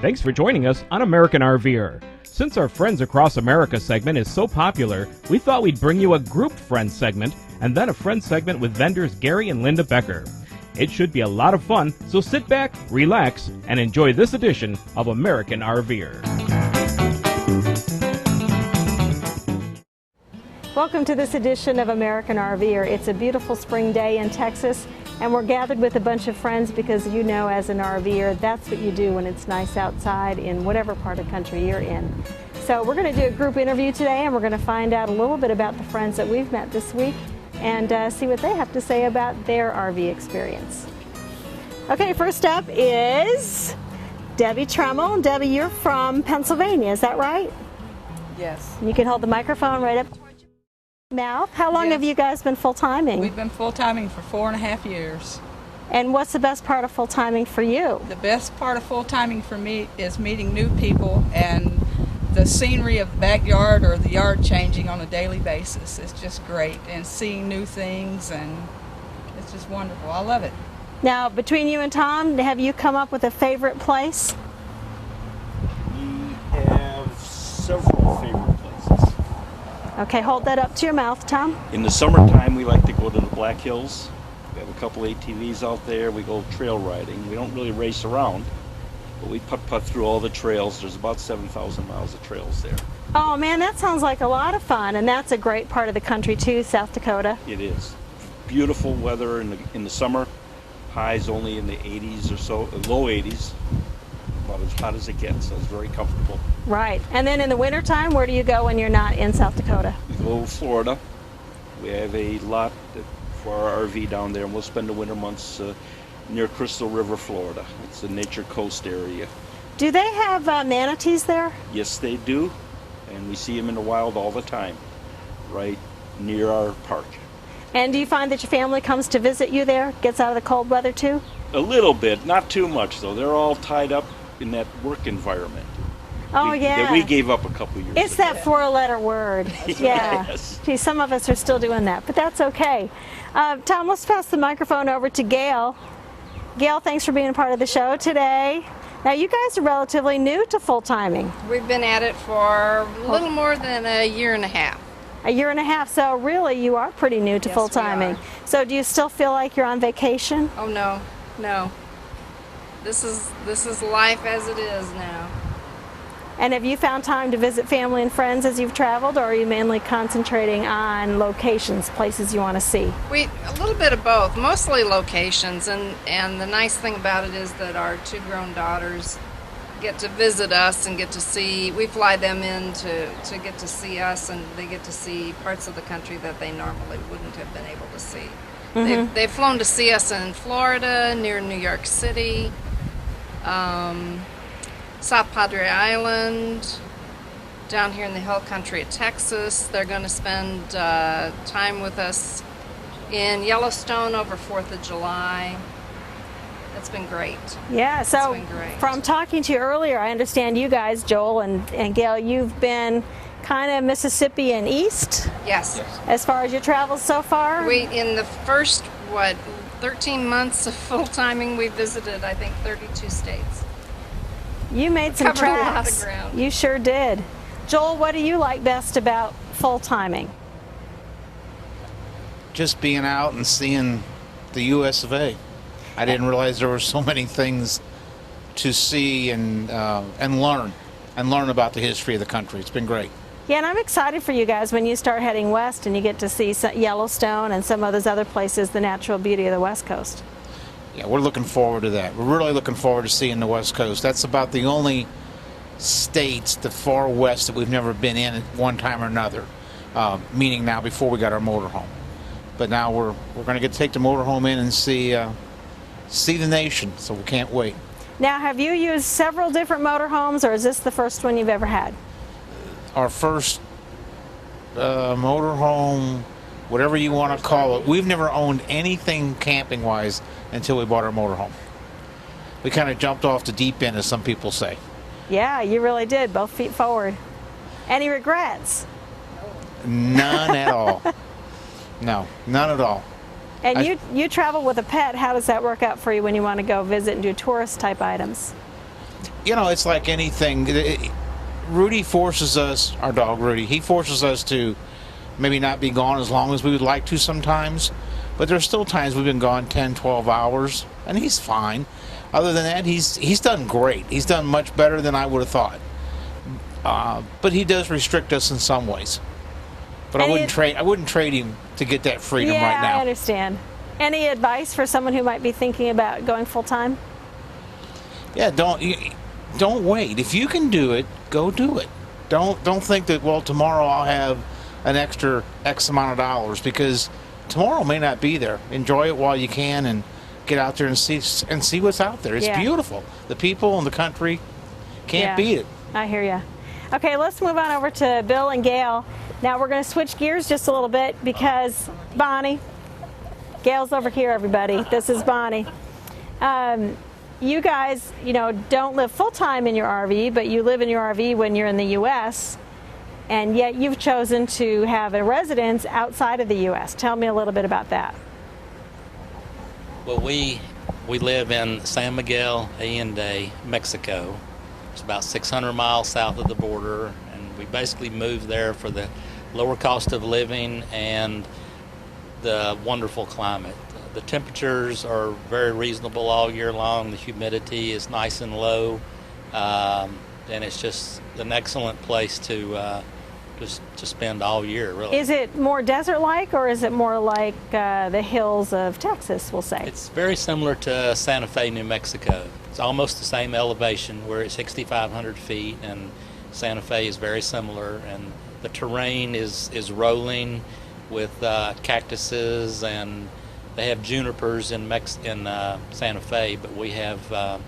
Thanks for joining us on American RVer. Since our Friends Across America segment is so popular, we thought we'd bring you a group Friends segment and then a Friends segment with vendors Gary and Linda Baecker. It should be a lot of fun, so sit back, relax, and enjoy this edition of American RVer. Welcome to this edition of American RVer. It's a beautiful spring day in Texas, and we're gathered with a bunch of friends because you know, as an RVer, that's what you do when it's nice outside in whatever part of the country you're in. So we're going to do a group interview today, and we're going to find out a little bit about the friends that we've met this week and see what they have to say about their RV experience. Okay, first up is Debbie Tremmel. Debbie, you're from Pennsylvania, is that right? Yes. You can hold the microphone right up towards your mouth. How long have you guys been full-timing? We've been full-timing for 4.5 years. And what's the best part of full-timing for you? The best part of full-timing for me is meeting new people and the scenery of the backyard or the yard changing on a daily basis. It's just great, and seeing new things, and it's just wonderful. I love it. Now, between you and Tom, have you come up with a favorite place? We have several favorite places. Okay, hold that up to your mouth, Tom. In the summertime, we like to go to the Black Hills. We have a couple ATVs out there. We go trail riding. We don't really race around, but we putt through all the trails. There's about 7,000 miles of trails there. Oh man, that sounds like a lot of fun, and that's a great part of the country too, South Dakota. It is. Beautiful weather in the summer. Highs only in the 80s or so, low 80s. About as hot as it gets, so it's very comfortable. Right. And then in the wintertime, where do you go when you're not in South Dakota? We go to Florida. We have a lot for our RV down there, and we'll spend the winter months near Crystal River, Florida. It's a nature coast area. Do they have manatees there? Yes, they do, and we see them in the wild all the time, right near our park. And do you find that your family comes to visit you there, gets out of the cold weather too? A little bit, not too much though. They're all tied up in that work environment. Oh, yeah. That we gave up a couple years ago. It's that four-letter word. Yeah. Yes. Gee, some of us are still doing that, but that's okay. Tom, let's pass the microphone over to Gail. Gail, thanks for being a part of the show today. Now, you guys are relatively new to full-timing. We've been at it for a little more than a year and a half. A year and a half, so really you are pretty new to Yes, full-timing. we are. So do you still feel like you're on vacation? Oh no, no. This is life as it is now. And have you found time to visit family and friends as you've traveled, or are you mainly concentrating on locations, places you want to see? A little bit of both, mostly locations, and the nice thing about it is that our two grown daughters get to visit us and get to see, we fly them in to get to see us, and they get to see parts of the country that they normally wouldn't have been able to see. Mm-hmm. They've flown to see us in Florida, near New York City, South Padre Island, down here in the hill country of Texas. They're going to spend time with us in Yellowstone over 4th of July. It's been great. Yeah, so It's been great. From talking to you earlier, I understand you guys, Joel and Gail, you've been kind of Mississippi and east Yes. as far as your travels so far? In the first, 13 months of full-timing, we visited, I think, 32 states. You made some Covered a lot of tracks. ground. You sure did. Joel, what do you like best about full-timing? Just being out and seeing the US of A. I didn't realize there were so many things to see and learn about the history of the country. It's been great. Yeah, and I'm excited for you guys when you start heading west and you get to see Yellowstone and some of those other places, the natural beauty of the West Coast. Yeah, we're looking forward to that. We're really looking forward to seeing the West Coast. That's about the only states, the far west, that we've never been in at one time or another, meaning now before we got our motorhome. But now we're going to take the motorhome in and see the nation, so we can't wait. Now, have you used several different motorhomes, or is this the first one you've ever had? Our first motorhome, whatever you want to call it. We've never owned anything camping-wise until we bought our motorhome. We kind of jumped off the deep end, as some people say. Yeah, you really did, both feet forward. Any regrets? None at all. No, none at all. And you travel with a pet. How does that work out for you when you want to go visit and do tourist type items? it's like anything. Rudy forces us, our dog Rudy, he forces us to maybe not be gone as long as we would like to sometimes. But there's still times we've been gone 10, 12 hours, and he's fine. Other than that, he's done great. He's done much better than I would have thought. But he does restrict us in some ways. But I wouldn't trade him to get that freedom right now. Yeah, I understand. Any advice for someone who might be thinking about going full time? Yeah, don't wait. If you can do it, go do it. Don't think that, well, tomorrow I'll have an extra X amount of dollars, because tomorrow may not be there. Enjoy it while you can and get out there and see what's out there. It's beautiful. The people and the country can't beat it. I hear you. Okay, let's move on over to Bill and Gail. Now we're going to switch gears just a little bit because Bonnie, Gail's over here, everybody. This is Bonnie. You guys, don't live full-time in your RV, but you live in your RV when you're in the U.S., and yet you've chosen to have a residence outside of the U.S. Tell me a little bit about that. Well, we live in San Miguel Allende, Mexico. It's about 600 miles south of the border, and we basically moved there for the lower cost of living and the wonderful climate. The temperatures are very reasonable all year long. The humidity is nice and low, and it's just an excellent place to spend all year, really. Is it more desert-like, or is it more like the hills of Texas, we'll say? It's very similar to Santa Fe, New Mexico. It's almost the same elevation. We're at 6,500 feet, and Santa Fe is very similar. And the terrain is rolling with cactuses, and they have junipers in Santa Fe, but we have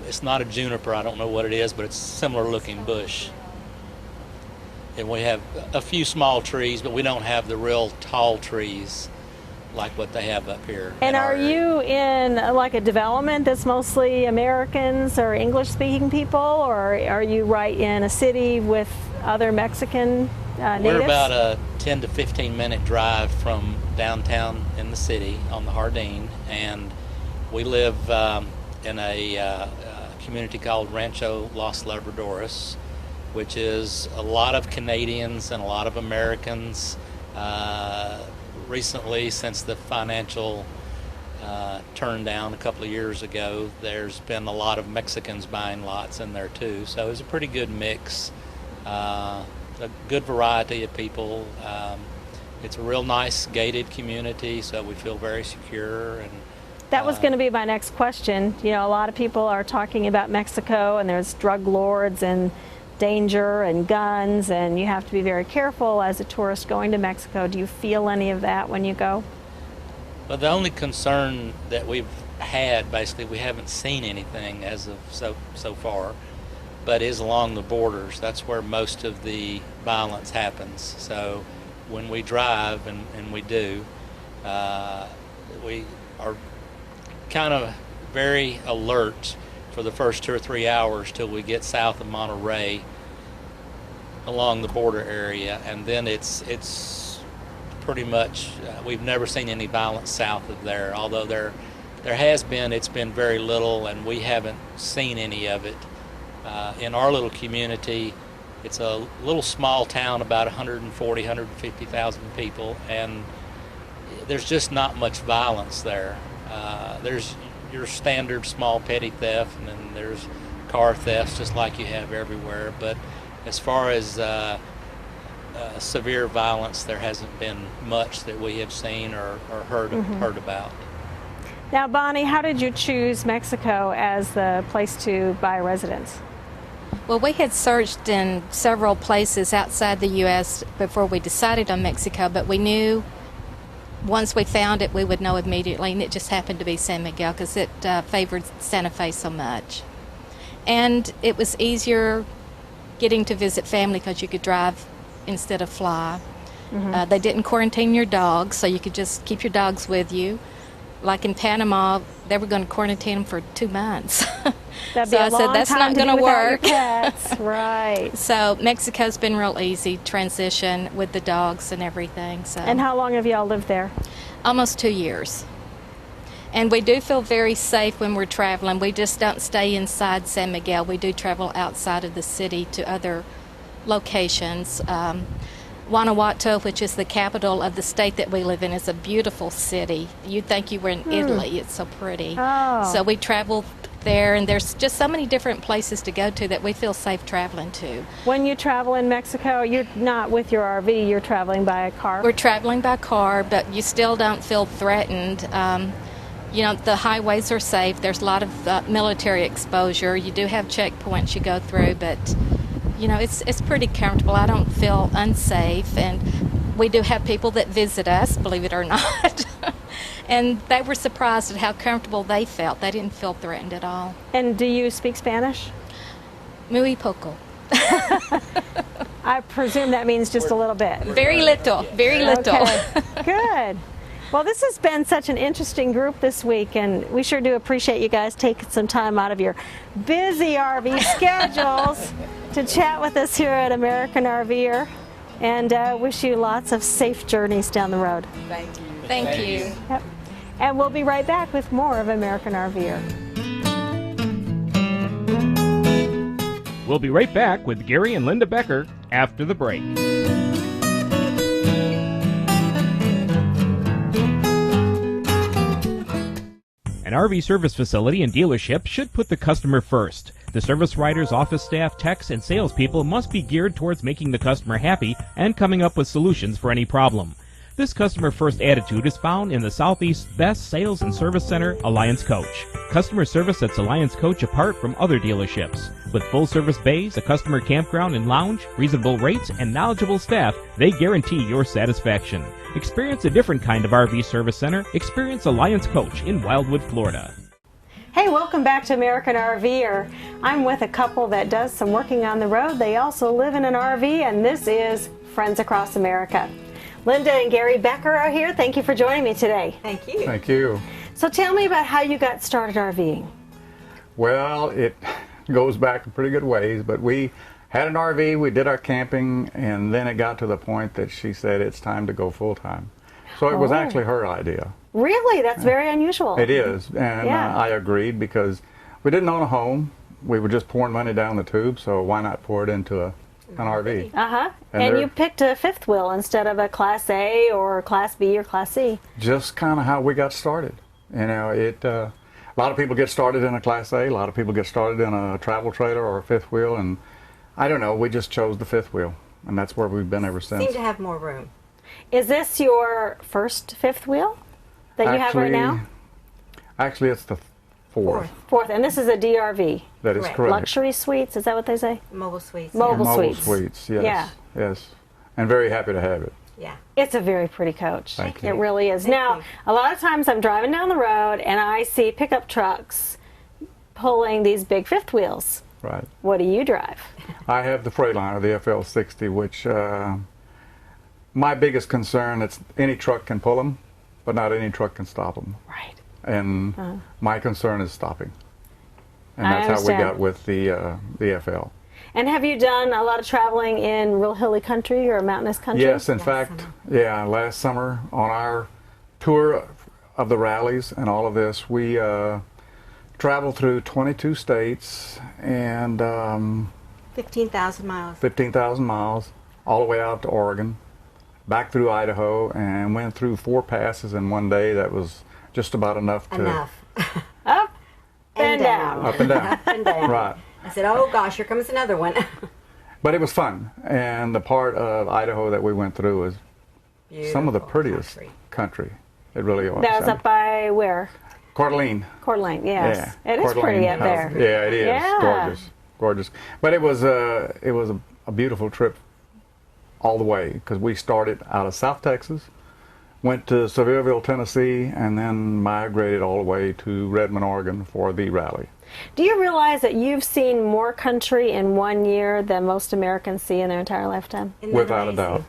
it's not a juniper, I don't know what it is, but it's a similar looking bush. And we have a few small trees, but we don't have the real tall trees like what they have up here. And are you in like a development that's mostly Americans or English-speaking people, or are you right in a city with other Mexican natives? We're about a 10 to 15 minute drive from downtown in the city on the Jardine, and we live in a community called Rancho Los Labradores, which is a lot of Canadians and a lot of Americans. Recently, since the financial turn down a couple of years ago, there's been a lot of Mexicans buying lots in there too. So it's a pretty good mix, a good variety of people. It's a real nice gated community, so we feel very secure. And that was going to be my next question. A lot of people are talking about Mexico, and there's drug lords and danger and guns, and you have to be very careful as a tourist going to Mexico. Do you feel any of that when you go? Well, the only concern that we've had, basically, we haven't seen anything as of so far, but is along the borders. That's where most of the violence happens. So when we drive, and we do, we are kind of very alert for the first 2 or 3 hours till we get south of Monterey along the border area, and then it's pretty much we've never seen any violence south of there, although there has been. It's been very little, and we haven't seen any of it. In our little community, it's a little small town, about 140, 150,000 people, and there's just not much violence there. There's your standard small petty theft, and then there's car thefts just like you have everywhere. But as far as severe violence, there hasn't been much that we have seen or heard about. Now, Bonnie, how did you choose Mexico as the place to buy a residence? Well, we had searched in several places outside the U.S. before we decided on Mexico, but we knew once we found it, we would know immediately, and it just happened to be San Miguel because it favored Santa Fe so much. And it was easier getting to visit family because you could drive instead of fly. They didn't quarantine your dogs, so you could just keep your dogs with you. Like in Panama, they were going to quarantine them for 2 months. That'd So be a I said, long that's time not to going be to without your work. pets. Right. So Mexico's been real easy transition with the dogs and everything. So And how long have y'all lived there? almost 2 years. And we do feel very safe when we're traveling. We just don't stay inside San Miguel. We do travel outside of the city to other locations. Guanajuato, which is the capital of the state that we live in, is a beautiful city. You'd think you were in Italy. It's so pretty. Oh. So we travel there, and there's just so many different places to go to that we feel safe traveling to. When you travel in Mexico, you're not with your RV, you're traveling by a car? We're traveling by car, but you still don't feel threatened. You know, the highways are safe. There's a lot of military exposure. You do have checkpoints you go through, but you know, it's pretty comfortable. I don't feel unsafe, and we do have people that visit us, believe it or not. And they were surprised at how comfortable they felt. They didn't feel threatened at all. And do you speak Spanish? Muy poco. I presume that means just a little bit. Very little, very little. Okay. Good. Well, this has been such an interesting group this week, and we sure do appreciate you guys taking some time out of your busy RV schedules to chat with us here at American RVer, and wish you lots of safe journeys down the road. Thank you. Thank you. Yep. And we'll be right back with more of American RVer. We'll be right back with Gary and Linda Baecker after the break. An RV service facility and dealership should put the customer first. The service writers, office staff, techs, and salespeople must be geared towards making the customer happy and coming up with solutions for any problem. This customer-first attitude is found in the Southeast's best sales and service center, Alliance Coach. Customer service sets Alliance Coach apart from other dealerships. With full-service bays, a customer campground and lounge, reasonable rates, and knowledgeable staff, they guarantee your satisfaction. Experience a different kind of RV service center. Experience Alliance Coach in Wildwood, Florida. Hey, welcome back to American RVer. I'm with a couple that does some working on the road. They also live in an RV, and this is Friends Across America. Linda and Gary Baecker are here. Thank you for joining me today. Thank you. Thank you. So tell me about how you got started RVing. Well, it goes back a pretty good ways, but we had an RV, we did our camping, and then it got to the point that she said it's time to go full-time. So it was actually her idea. Really? That's very unusual. It is, and I agreed because we didn't own a home. We were just pouring money down the tube, so why not pour it into an RV? Uh-huh. And you picked a fifth wheel instead of a Class A or Class B or Class C. Just kind of how we got started. You know, a lot of people get started in a Class A, a lot of people get started in a travel trailer or a fifth wheel, and I don't know, we just chose the fifth wheel, and that's where we've been ever since. Seem to have more room. Is this your first fifth wheel that you have right now? Actually, it's the fourth. Fourth, and this is a DRV. That is correct. Luxury suites, is that what they say? Mobile suites. Mobile Mobile suites. suites, yes. Yeah. Yes. And very happy to have it. Yeah. It's a very pretty coach. Thank It you. really is. Thank Now, you. a lot of times I'm driving down the road and I see pickup trucks pulling these big fifth wheels. Right. What do you drive? I have the Freightliner, the FL60, which my biggest concern is any truck can pull them, but not any truck can stop them. Right. And my concern is stopping. And I that's how we understand. got with the FL. And have you done a lot of traveling in real hilly country or mountainous country? Yes, in fact, last summer on our tour of the rallies and all of this, we traveled through 22 states and 15,000 miles. 15,000 miles, all the way out to Oregon, back through Idaho, and went through 4 passes in one day. That was just about enough to... Enough. Up and down. Up and down. Up and down. Right. I said, oh gosh, here comes another one. But it was fun, and the part of Idaho that we went through was some of the Beautiful prettiest country. It really was. That was up by where? Coeur d'Alene. Coeur d'Alene, yes. Yeah. It is Coeur d'Alene pretty up has- there. Yeah, it is. Yeah. Gorgeous. Gorgeous. But it was a beautiful trip all the way, because we started out of South Texas, went to Sevierville, Tennessee, and then migrated all the way to Redmond, Oregon for the rally. Do you realize that you've seen more country in 1 year than most Americans see in their entire lifetime? Isn't that Without a amazing? doubt.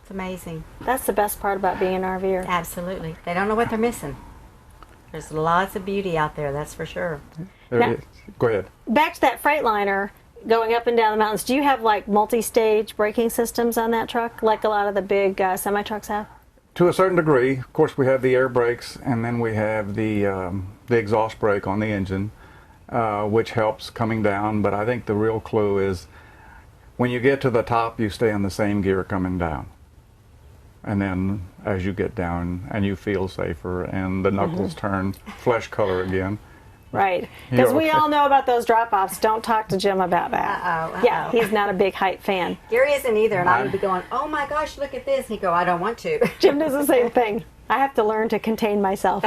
It's amazing. That's the best part about being an RVer. Absolutely. They don't know what they're missing. There's lots of beauty out there, that's for sure. There Now- it is. Go ahead. Back to that Freightliner, going up and down the mountains, do you have like multi-stage braking systems on that truck, like a lot of the big semi-trucks have? To a certain degree. Of course, we have the air brakes, and then we have the exhaust brake on the engine, which helps coming down. But I think the real clue is when you get to the top, you stay in the same gear coming down. And then as you get down and you feel safer and the knuckles turn flesh color again. Right. Because You're we okay. all know about those drop-offs. Don't talk to Jim about that. Uh-oh, Yeah, uh-oh. he's not a big height fan. Gary isn't either, and I would be going, oh my gosh, look at this. And he'd go, I don't want to. Jim does the same thing. I have to learn to contain myself.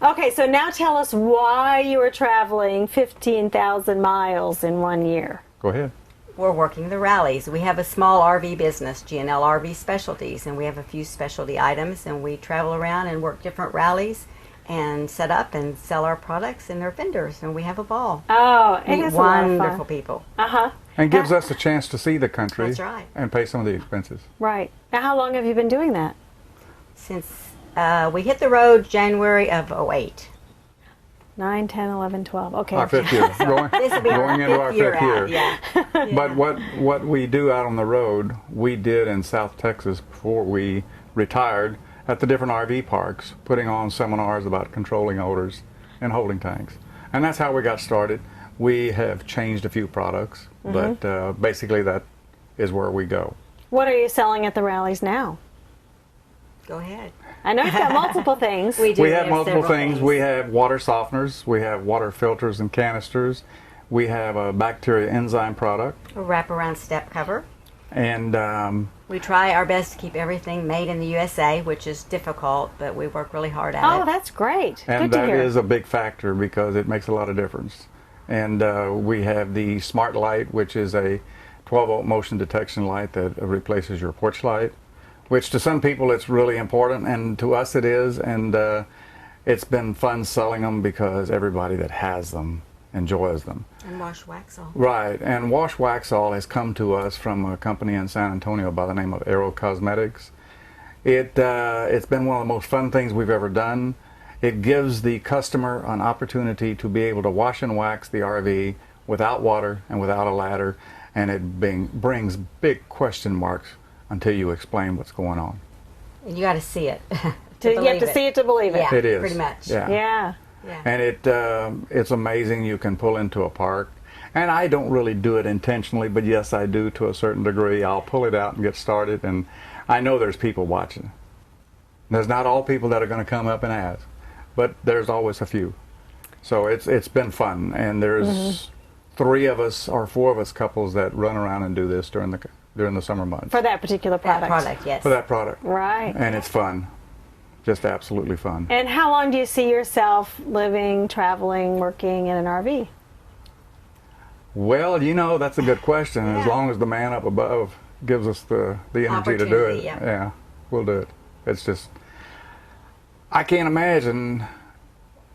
Okay, so now tell us why you were traveling 15,000 miles in 1 year. Go ahead. We're working the rallies. We have a small RV business, G&L RV Specialties, and we have a few specialty items, and we travel around and work different rallies and set up and sell our products and their vendors, and we have a ball. Oh, it Meet is a lot of wonderful fun. people. Uh-huh. And gives us a chance to see the country. That's right. And pay some of the expenses. Right. Now, how long have you been doing that? Since we hit the road January of 08. 9, 10, 11, 12. Okay. Our fifth year. This will be Going into our fifth year. out, yeah. But what we do out on the road, we did in South Texas before we retired at the different RV parks, putting on seminars about controlling odors and holding tanks. And that's how we got started. We have changed a few products, but basically that is where we go. What are you selling at the rallies now? Go ahead. I know you've got multiple things. We do. We have multiple several things. We have water softeners, we have water filters and canisters, we have a bacteria enzyme product, A wraparound step cover. and We try our best to keep everything made in the USA, which is difficult, but we work really hard at Oh, it. that's great. And Good to that hear. is a big factor because it makes a lot of difference. And we have the Smart Light, which is a 12-volt motion detection light that replaces your porch light, which to some people it's really important, and to us it is. And it's been fun selling them because everybody that has them enjoys them. And wash Waxall. Right, and Wash Waxall has come to us from a company in San Antonio by the name of Aero Cosmetics. It's been one of the most fun things we've ever done. It gives the customer an opportunity to be able to wash and wax the RV without water and without a ladder, and it brings big question marks until you explain what's going on. And you got to see it. You have to see it to believe it. Yeah, It is. pretty much. Yeah. Yeah. Yeah. And it's amazing. You can pull into a park. And I don't really do it intentionally, but yes, I do to a certain degree. I'll pull it out and get started, and I know there's people watching. There's not all people that are going to come up and ask, but there's always a few. So it's been fun, and there's 3 of us or 4 of us couples that run around and do this during the summer months. For that particular That product. product, yes. For that product. Right. And it's fun. Just absolutely fun. And how long do you see yourself living, traveling, working in an RV? Well, that's a good question. As long as the man up above gives us the energy to do it, Opportunity, yeah. we'll do it. It's just, I can't imagine,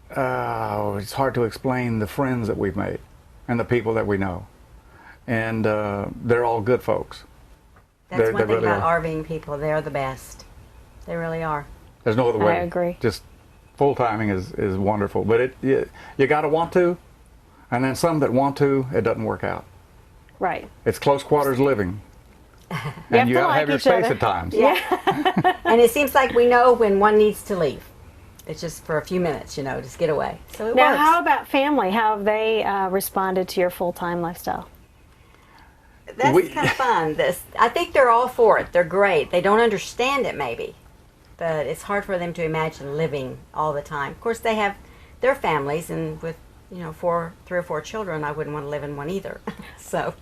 it's hard to explain the friends that we've made and the people that we know. And they're all good folks. That's one they thing really about are. RVing people. They're the best. They really are. There's no other way. I agree. Just full timing is wonderful. But you got to want to, and then some that want to, it doesn't work out. Right. It's close quarters living. have And you to got to like have your each space other. at times. Yeah. And it seems like we know when one needs to leave. It's just for a few minutes, just get away. So it Now, works. how about family? How have they responded to your full-time lifestyle? That's kind of fun. I think they're all for it. They're great. They don't understand it maybe, but it's hard for them to imagine living all the time. Of course, they have their families, and with 3 or 4 children, I wouldn't want to live in one either. So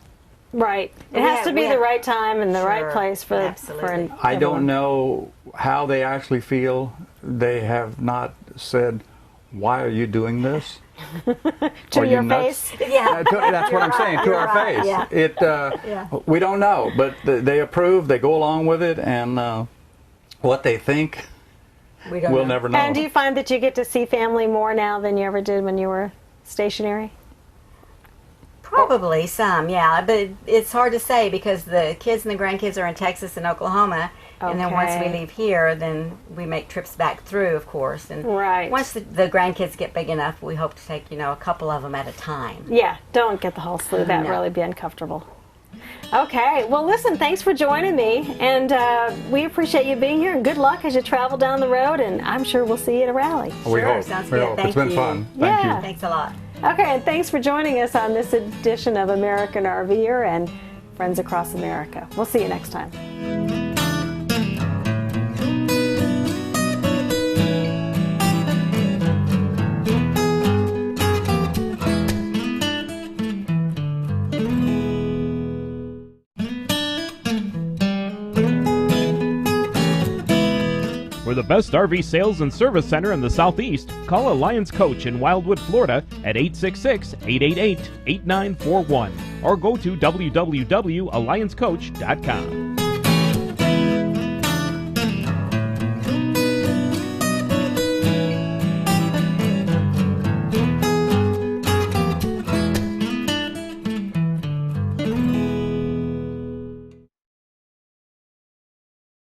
Right. It We has have- to be we the have- right time and the right Sure. place for Absolutely. I don't everyone. know how they actually feel. They have not said, "Why are you doing this?" To Are you your nuts? face. yeah, That's what I'm saying. To You're our right, face. yeah. We don't know, but they approve. They go along with it, and what they think, we don't we'll know. never know. And do you find that you get to see family more now than you ever did when you were stationary? Probably some, yeah, but it's hard to say because the kids and the grandkids are in Texas and Oklahoma, and then once we Okay. leave here, then we make trips back through, of course. And Right. once the grandkids get big enough, we hope to take a couple of them at a time. Yeah. Don't get the whole slew. That'd No. really be uncomfortable. Okay, well listen, thanks for joining me, and we appreciate you being here, and good luck as you travel down the road, and I'm sure we'll see you at a rally. We hope. Sounds We good. hope. Thank It's been you. fun. Thank Yeah. you. Thanks a lot. Okay, and thanks for joining us on this edition of American RVer and Friends Across America. We'll see you next time. For the best RV sales and service center in the Southeast, call Alliance Coach in Wildwood, Florida at 866-888-8941 or go to www.alliancecoach.com.